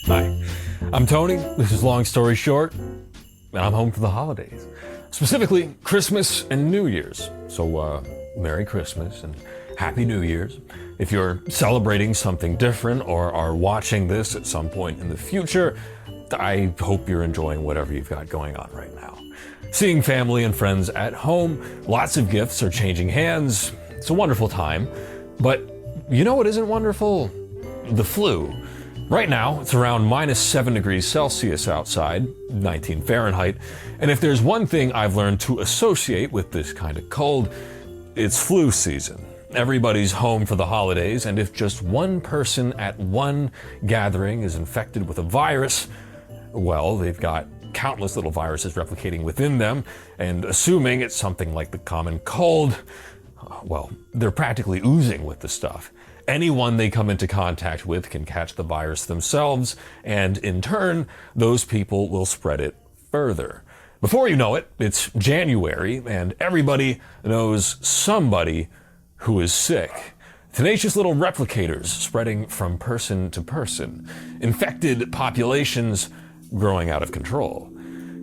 Hi, I'm Tony. This is Long Story Short, and I'm home for the holidays. Specifically, Christmas and New Year's. So, Merry Christmas and Happy New Year's. If you're celebrating something different or are watching this at some point in the future, I hope you're enjoying whatever you've got going on right now. Seeing family and friends at home, lots of gifts are changing hands. It's a wonderful time. But you know what isn't wonderful? The flu. Right now, it's around -7 degrees Celsius outside, 19 Fahrenheit, and if there's one thing I've learned to associate with this kind of cold, it's flu season. Everybody's home for the holidays, and if just one person at one gathering is infected with a virus, well, they've got countless little viruses replicating within them, and assuming it's something like the common cold, well, they're practically oozing with the stuff. Anyone they come into contact with can catch the virus themselves, and in turn, those people will spread it further. Before you know it, it's January, and everybody knows somebody who is sick. Tenacious little replicators spreading from person to person. Infected populations growing out of control.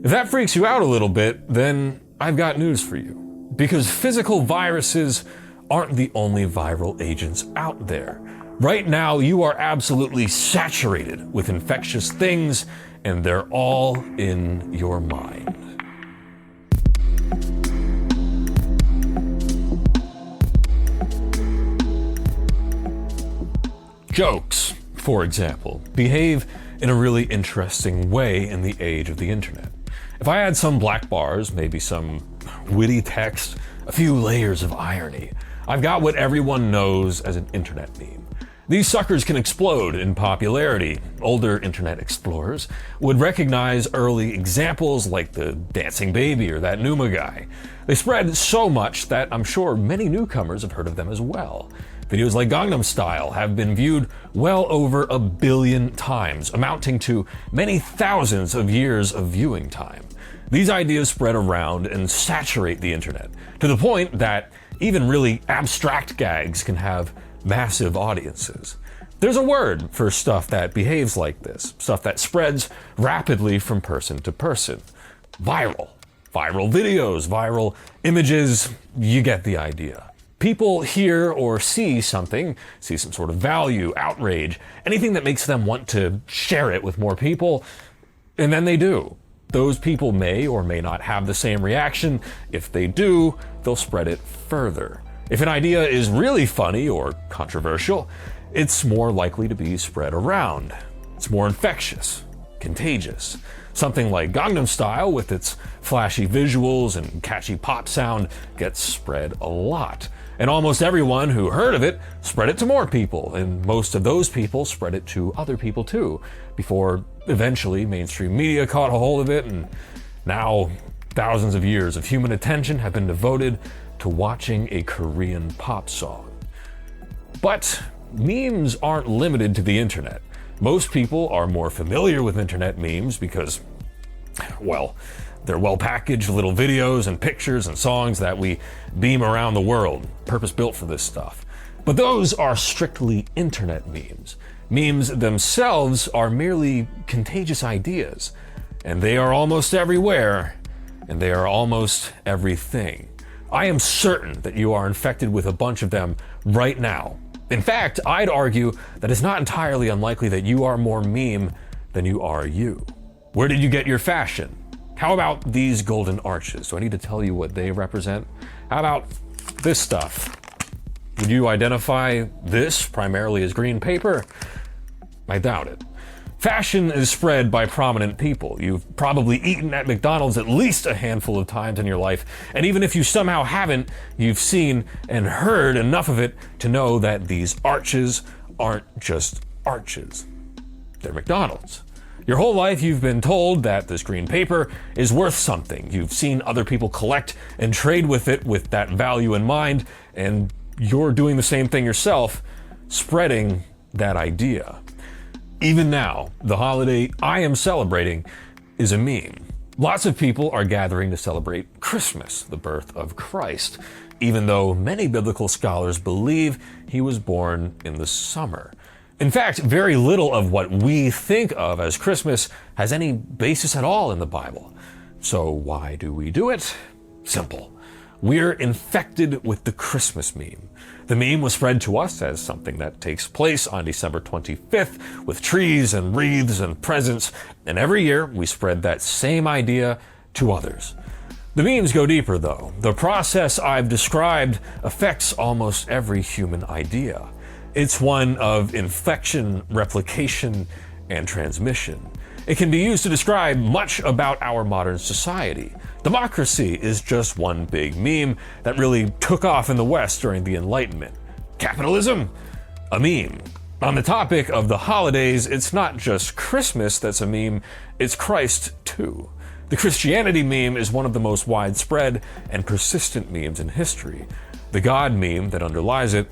If that freaks you out a little bit, then I've got news for you. Because physical viruses aren't the only viral agents out there. Right now, you are absolutely saturated with infectious things, and they're all in your mind. Jokes, for example, behave in a really interesting way in the age of the internet. If I had some black bars, maybe some witty text, a few layers of irony, I've got what everyone knows as an internet meme. These suckers can explode in popularity. Older internet explorers would recognize early examples like the dancing baby or that Numa guy. They spread so much that I'm sure many newcomers have heard of them as well. Videos like Gangnam Style have been viewed well over 1 billion times, amounting to many thousands of years of viewing time. These ideas spread around and saturate the internet, to the point that even really abstract gags can have massive audiences. There's a word for stuff that behaves like this, stuff that spreads rapidly from person to person. Viral. Viral videos, viral images, you get the idea. People hear or see something, see some sort of value, outrage, anything that makes them want to share it with more people, and then they do. Those people may or may not have the same reaction. If they do, they'll spread it further. If an idea is really funny or controversial, it's more likely to be spread around. It's more infectious, contagious. Something like Gangnam Style, with its flashy visuals and catchy pop sound, gets spread a lot. And almost everyone who heard of it spread it to more people, and most of those people spread it to other people too, before eventually mainstream media caught a hold of it, and now thousands of years of human attention have been devoted to watching a Korean pop song. But memes aren't limited to the internet. Most people are more familiar with internet memes because, well, they're well-packaged little videos and pictures and songs that we beam around the world, purpose-built for this stuff. But those are strictly internet memes. Memes themselves are merely contagious ideas, and they are almost everywhere, and they are almost everything. I am certain that you are infected with a bunch of them right now. In fact, I'd argue that it's not entirely unlikely that you are more meme than you are you. Where did you get your fashion? How about these golden arches? Do I need to tell you what they represent? How about this stuff? Would you identify this primarily as green paper? I doubt it. Fashion is spread by prominent people. You've probably eaten at McDonald's at least a handful of times in your life, and even if you somehow haven't, you've seen and heard enough of it to know that these arches aren't just arches. They're McDonald's. Your whole life you've been told that this green paper is worth something. You've seen other people collect and trade with it with that value in mind, and you're doing the same thing yourself, spreading that idea. Even now, the holiday I am celebrating is a meme. Lots of people are gathering to celebrate Christmas, the birth of Christ, even though many biblical scholars believe he was born in the summer. In fact, very little of what we think of as Christmas has any basis at all in the Bible. So why do we do it? Simple. We're infected with the Christmas meme. The meme was spread to us as something that takes place on December 25th with trees and wreaths and presents, and every year we spread that same idea to others. The memes go deeper though. The process I've described affects almost every human idea. It's one of infection, replication, and transmission. It can be used to describe much about our modern society. Democracy is just one big meme that really took off in the West during the Enlightenment. Capitalism? A meme. On the topic of the holidays, it's not just Christmas that's a meme, it's Christ too. The Christianity meme is one of the most widespread and persistent memes in history. The God meme that underlies it,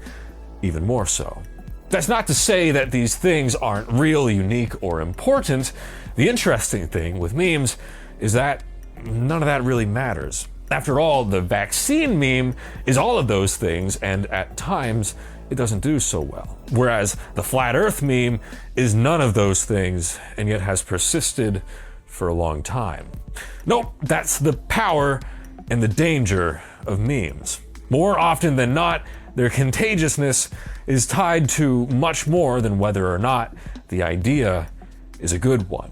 even more so. That's not to say that these things aren't real, unique, or important. The interesting thing with memes is that none of that really matters. After all, the vaccine meme is all of those things, and at times, it doesn't do so well. Whereas the flat earth meme is none of those things, and yet has persisted for a long time. Nope, that's the power and the danger of memes. More often than not, their contagiousness is tied to much more than whether or not the idea is a good one.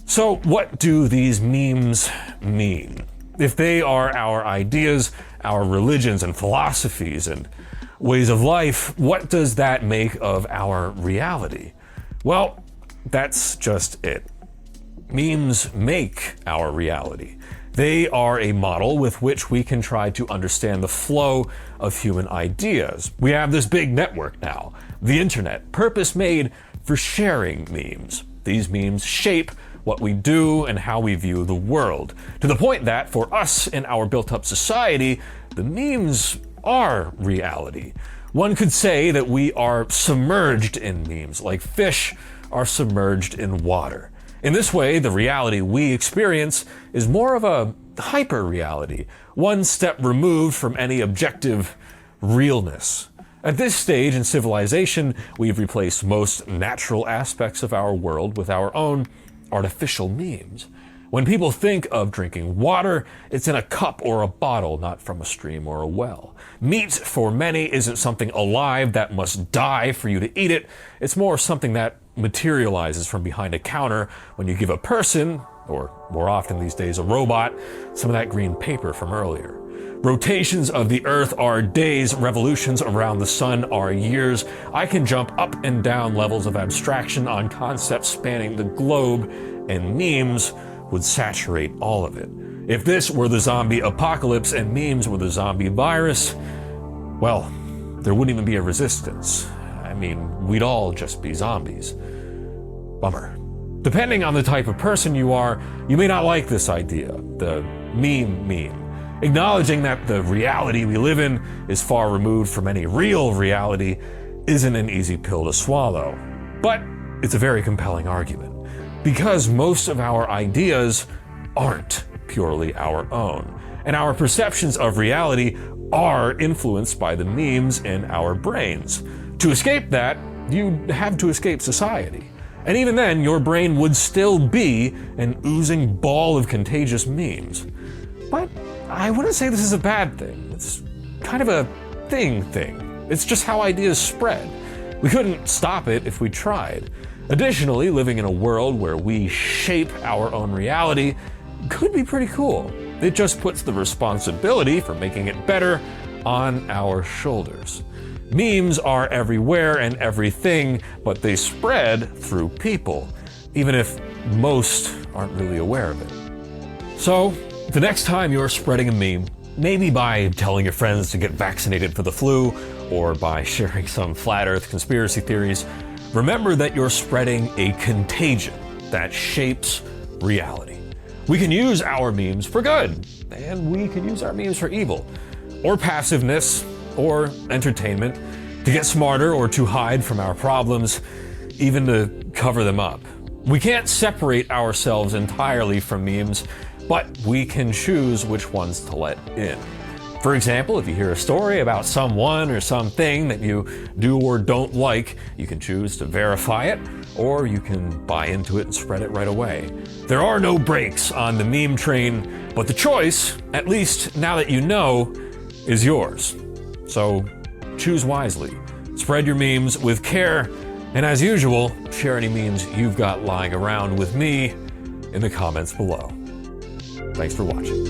So what do these memes mean? If they are our ideas, our religions and philosophies and ways of life, what does that make of our reality? Well, that's just it. Memes make our reality. They are a model with which we can try to understand the flow of human ideas. We have this big network now, the internet, purpose-made for sharing memes. These memes shape what we do and how we view the world, to the point that for us in our built-up society, the memes are reality. One could say that we are submerged in memes, like fish are submerged in water. In this way, the reality we experience is more of a hyper-reality, one step removed from any objective realness. At this stage in civilization, we've replaced most natural aspects of our world with our own artificial memes. When people think of drinking water, it's in a cup or a bottle, not from a stream or a well. Meat, for many, isn't something alive that must die for you to eat it. It's more something that materializes from behind a counter when you give a person, or more often these days a robot, some of that green paper from earlier. Rotations of the earth are days, revolutions around the sun are years. I can jump up and down levels of abstraction on concepts spanning the globe, and memes would saturate all of it. If this were the zombie apocalypse and memes were the zombie virus, well, there wouldn't even be a resistance. I mean, we'd all just be zombies. Bummer. Depending on the type of person you are, you may not like this idea, the meme. Acknowledging that the reality we live in is far removed from any real reality isn't an easy pill to swallow. But it's a very compelling argument. Because most of our ideas aren't purely our own, and our perceptions of reality are influenced by the memes in our brains. To escape that, you'd have to escape society. And even then, your brain would still be an oozing ball of contagious memes. But I wouldn't say this is a bad thing. It's kind of a thing. It's just how ideas spread. We couldn't stop it if we tried. Additionally, living in a world where we shape our own reality could be pretty cool. It just puts the responsibility for making it better on our shoulders. Memes are everywhere and everything, but they spread through people, even if most aren't really aware of it. So, the next time you're spreading a meme, maybe by telling your friends to get vaccinated for the flu, or by sharing some flat earth conspiracy theories, remember that you're spreading a contagion that shapes reality. We can use our memes for good, and we can use our memes for evil, or passiveness, or entertainment, to get smarter or to hide from our problems, even to cover them up. We can't separate ourselves entirely from memes, but we can choose which ones to let in. For example, if you hear a story about someone or something that you do or don't like, you can choose to verify it, or you can buy into it and spread it right away. There are no brakes on the meme train, but the choice, at least now that you know, is yours. So choose wisely, spread your memes with care, and as usual, share any memes you've got lying around with me in the comments below. Thanks for watching.